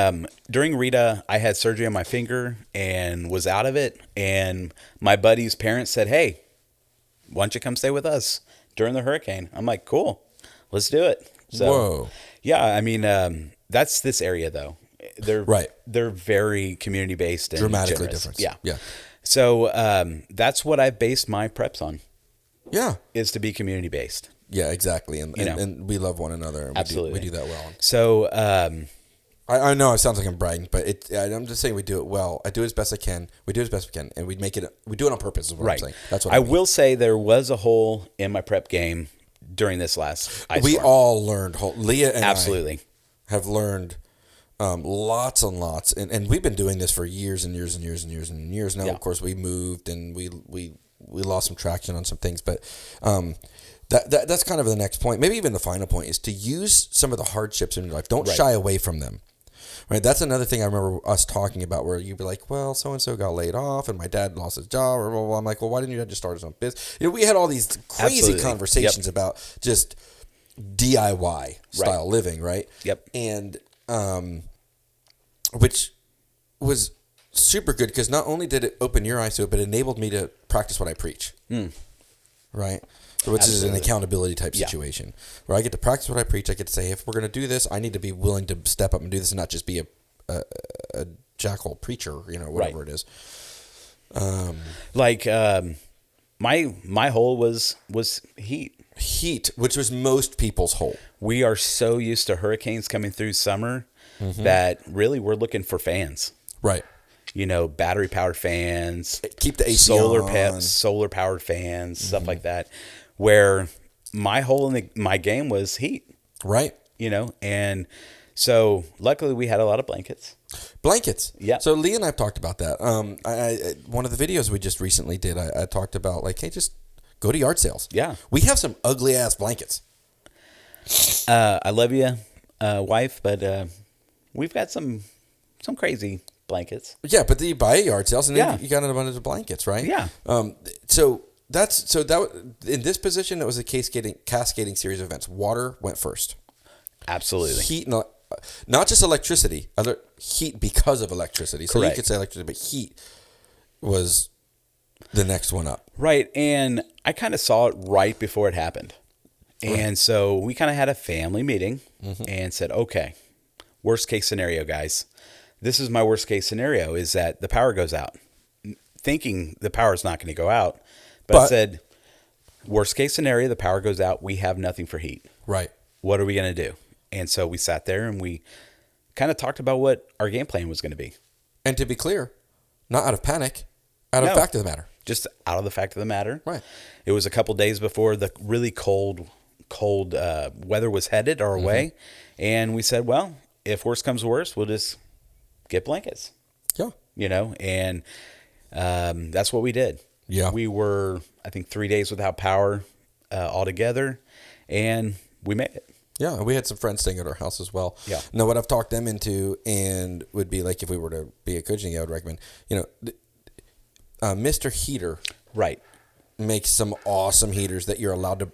during Rita, I had surgery on my finger and was out of it. And my buddy's parents said, hey, why don't you come stay with us during the hurricane? I'm like, cool, let's do it. So, whoa. Yeah, I mean, that's this area, though. They're very community based and dramatically generous. different. Yeah. So that's what I've based my preps on. Yeah. Is to be community based. Yeah, exactly. And we love one another. And absolutely. We do that well. So I know it sounds like I'm bragging, but I'm just saying we do it well. I do it as best I can. We do it as best we can. And we do it on purpose is what I'm saying. That's what I mean. will say there was a hole in my prep game during this last ice storm. All learned. Leah and absolutely I have learned lots and lots. And we've been doing this for years and years and years and years and years. Now, of course, we moved and we lost some traction on some things. But that's kind of the next point. Maybe even the final point is to use some of the hardships in your life. Don't shy away from them. Right? That's another thing I remember us talking about where you'd be like, well, so-and-so got laid off and my dad lost his job. Or blah, blah, blah. I'm like, well, why didn't your dad just start his own business? We had all these crazy conversations about just DIY style living, right? Yep. And which was super good because not only did it open your eyes to it, but it enabled me to practice what I preach. Right? Which is an accountability type situation where I get to practice what I preach. I get to say, if we're going to do this, I need to be willing to step up and do this and not just be a jackhole preacher, whatever it is. My hole was heat. Heat, which was most people's hole. We are so used to hurricanes coming through summer that really we're looking for fans. Right. Battery powered fans, keep the AC solar powered fans, stuff like that. Where my hole in my game was heat. Right. And so luckily we had a lot of blankets. Yeah. So Lee and I have talked about that. One of the videos we just recently did, I talked about hey, just go to yard sales. Yeah. We have some ugly ass blankets. I love you, wife, but we've got some crazy blankets. Yeah, but then you buy a yard sales and then you got an abundance of blankets, right? Yeah. So that in this position, it was a cascading series of events. Water went first. Absolutely. Heat, not just electricity, other heat because of electricity. So Correct. you could say electricity, but heat was the next one up. Right. And I kind of saw it right before it happened. And so we kind of had a family meeting and said, okay, worst case scenario, guys. This is my worst case scenario is that the power goes out. Thinking the power is not going to go out. But I said, worst case scenario, the power goes out. We have nothing for heat. Right. What are we going to do? And so we sat there and we kind of talked about what our game plan was going to be. And to be clear, not out of panic, out of fact of the matter. Just out of the fact of the matter. Right. It was a couple days before the really cold weather was headed our way. And we said, well, if worse comes to worse, we'll just get blankets. Yeah. And that's what we did. Yeah. We were, I think, 3 days without power altogether, and we made it. Yeah, we had some friends staying at our house as well. Yeah. Now, what I've talked them into and would be like if we were to be a coaching, I would recommend, Mr. Heater. Right. Makes some awesome heaters that you're allowed to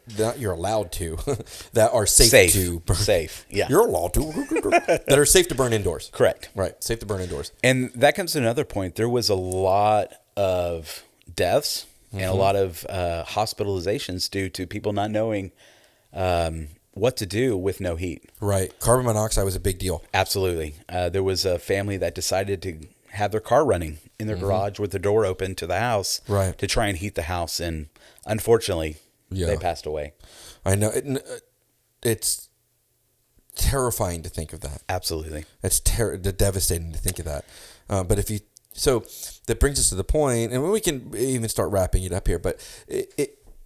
that are safe to burn. Safe. Yeah. You're allowed to that are safe to burn indoors. Correct. Right. Safe to burn indoors. And that comes to another point. There was a lot of deaths and a lot of hospitalizations due to people not knowing what to do with no heat. Right. Carbon monoxide was a big deal. Absolutely. There was a family that decided to have their car running in their garage with the door open to the house to try and heat the house. And unfortunately, they passed away. I know. It's terrifying to think of that. Absolutely. It's devastating to think of that. But so that brings us to the point, and we can even start wrapping it up here, but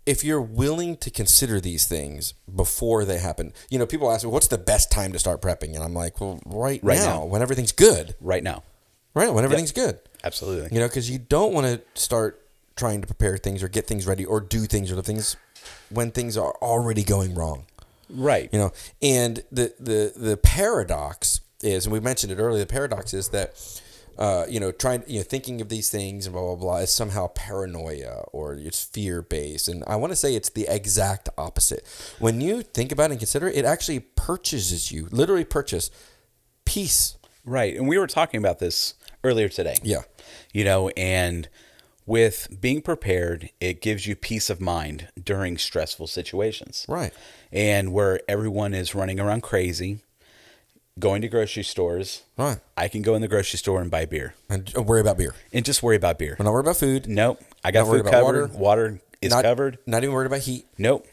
if you're willing to consider these things before they happen, people ask me, what's the best time to start prepping? And I'm like, well, right now, when everything's good. Right now. Right, when everything's good. Absolutely. Because you don't want to start trying to prepare things or get things ready or do things or things when things are already going wrong. Right. And the paradox is, and we mentioned it earlier, the paradox is that thinking of these things and blah blah blah is somehow paranoia or it's fear based, and I want to say it's the exact opposite. When you think about it and consider it, it actually purchases you, literally purchase peace. Right, and we were talking about this earlier today. Yeah, and with being prepared, it gives you peace of mind during stressful situations. Right, and where everyone is running around crazy. Going to grocery stores. Right. I can go in the grocery store and buy beer. And worry about beer. And just worry about beer. We're not worried about food. Nope. I got food covered. Water is covered. Not even worried about heat. Nope.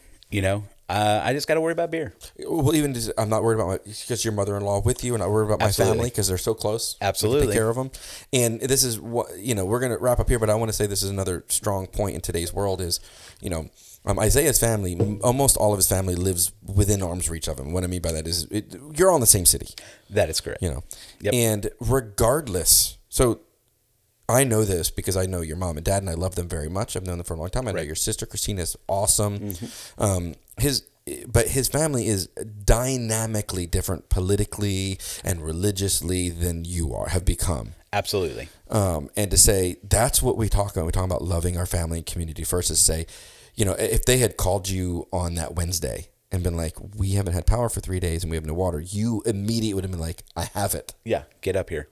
I just got to worry about beer. Well, I'm not worried about because your mother-in-law with you, and not worried about my family because they're so close. Absolutely. Take care of them. And this is what, we're going to wrap up here, but I want to say this is another strong point in today's world is, Isaiah's family, almost all of his family lives within arm's reach of him. What I mean by that is you're all in the same city. That is correct. Yep. And regardless, so I know this because I know your mom and dad, and I love them very much. I've known them for a long time. I know your sister, Christina, is awesome. Mm-hmm. But his family is dynamically different politically and religiously than you have become. Absolutely. And to say that's what we talk about. We talk about loving our family and community first. Is say, if they had called you on that Wednesday and been like, we haven't had power for 3 days and we have no water, you immediately would have been like, I have it. Yeah, get up here.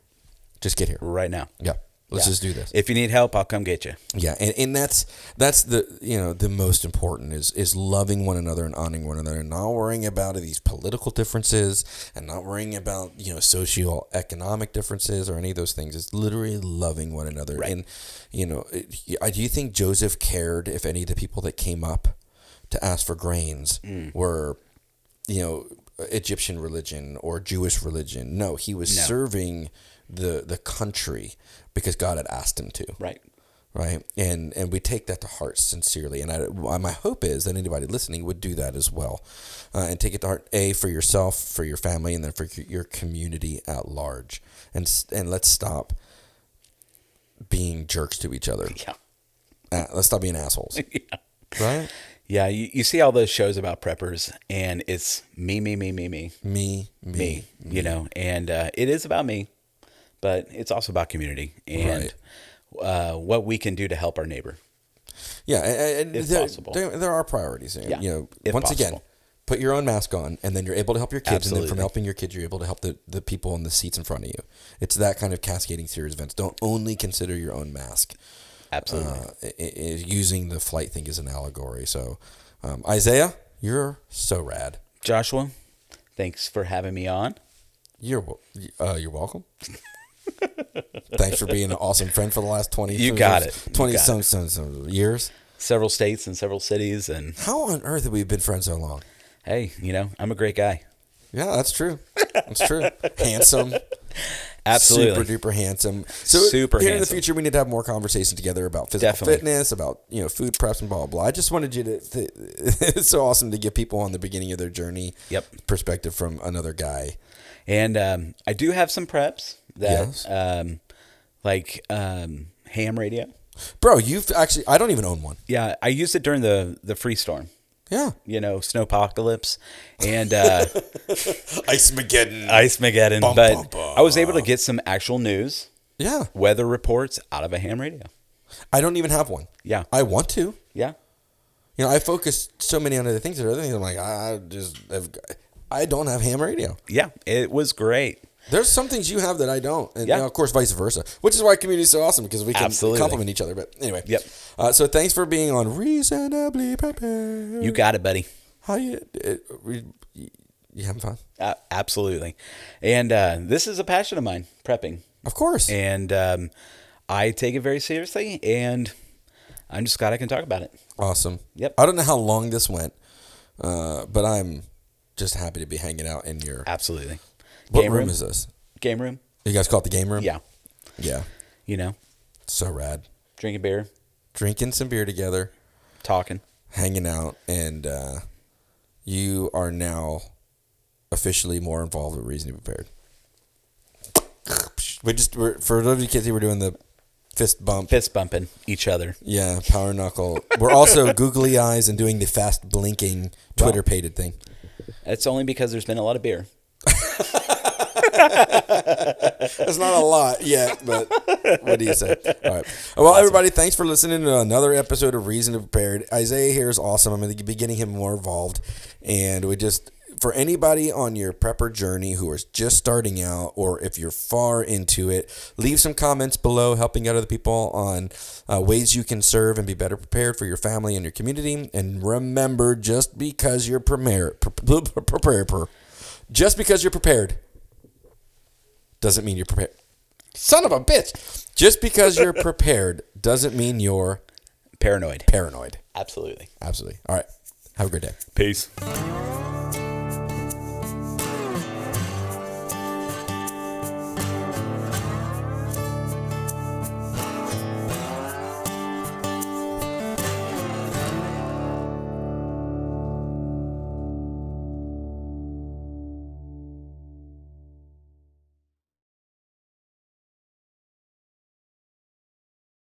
Just get here. Right now. Yeah. Let's just do this. If you need help, I'll come get you. Yeah, and that's the the most important is loving one another and honoring one another, and not worrying about these political differences and not worrying about socioeconomic differences or any of those things. It's literally loving one another. Right. And do you think Joseph cared if any of the people that came up to ask for grains were Egyptian religion or Jewish religion? No, he was serving the country because God had asked him to. Right. And we take that to heart sincerely. And my hope is that anybody listening would do that as well, and take it to heart, for yourself, for your family, and then for your community at large. And let's stop being jerks to each other. Yeah. Let's stop being assholes. Yeah. Right. Yeah, you see all those shows about preppers, and it's me. And it is about me, but it's also about community and what we can do to help our neighbor. Yeah, and if possible. There are priorities. Yeah, once again, put your own mask on, and then you're able to help your kids, Absolutely. and then from helping your kids, you're able to help the people in the seats in front of you. It's that kind of cascading series of events. Don't only consider your own mask. Absolutely. Using the flight thing as an allegory. So, Isaiah, you're so rad. Joshua, thanks for having me on. You're welcome. Thanks for being an awesome friend for the last 20 You got it. 20 some years. Several states and several cities. And how on earth have we been friends so long? Hey, I'm a great guy. Yeah, that's true. That's true. Handsome. Absolutely. Super duper handsome. So Super here in the handsome. future, we need to have more conversations together about physical fitness, about food preps and blah, blah, blah. I just wanted you to it's so awesome to give people on the beginning of their journey perspective from another guy. And I do have some preps that ham radio. Bro, I don't even own one. Yeah, I used it during the freeze storm. Yeah. Snowpocalypse and Ice-mageddon. But I was able to get some actual news, weather reports out of a ham radio. I don't even have one. Yeah. I want to. Yeah. I focus so many on other things. I'm like, I don't have ham radio. Yeah, it was great. There's some things you have that I don't. And, Yeah. of course, vice versa. Which is why community is so awesome, because we can Absolutely. compliment each other. But anyway. Yep. So thanks for being on Reasonably Prepared. You got it, buddy. How you having fun? Absolutely. And this is a passion of mine, prepping. Of course. And I take it very seriously, and I'm just glad I can talk about it. Awesome. Yep. I don't know how long this went, but I'm just happy to be hanging out in your... Absolutely. What Game room is this? Game room. You guys call it the game room? Yeah. Yeah. So rad. Drinking beer. Drinking some beer together. Talking. Hanging out. And you are now officially more involved with Reasonably Prepared. For those of you kids who were doing the fist bumping each other. Yeah, power knuckle. We're also googly eyes and doing the fast blinking Twitter pated thing. It's only because there's been a lot of beer. That's not a lot yet, but what do you say? All right. Well, everybody, thanks for listening to another episode of Reasonably Prepared. Isaiah here is awesome. I'm going to be getting him more involved. And for anybody on your prepper journey who is just starting out, or if you're far into it, leave some comments below helping out other people on ways you can serve and be better prepared for your family and your community. And remember, just because you're prepared doesn't mean you're prepared. Son of a bitch. Just because you're prepared doesn't mean you're paranoid. Paranoid. Absolutely. All right. Have a great day. Peace.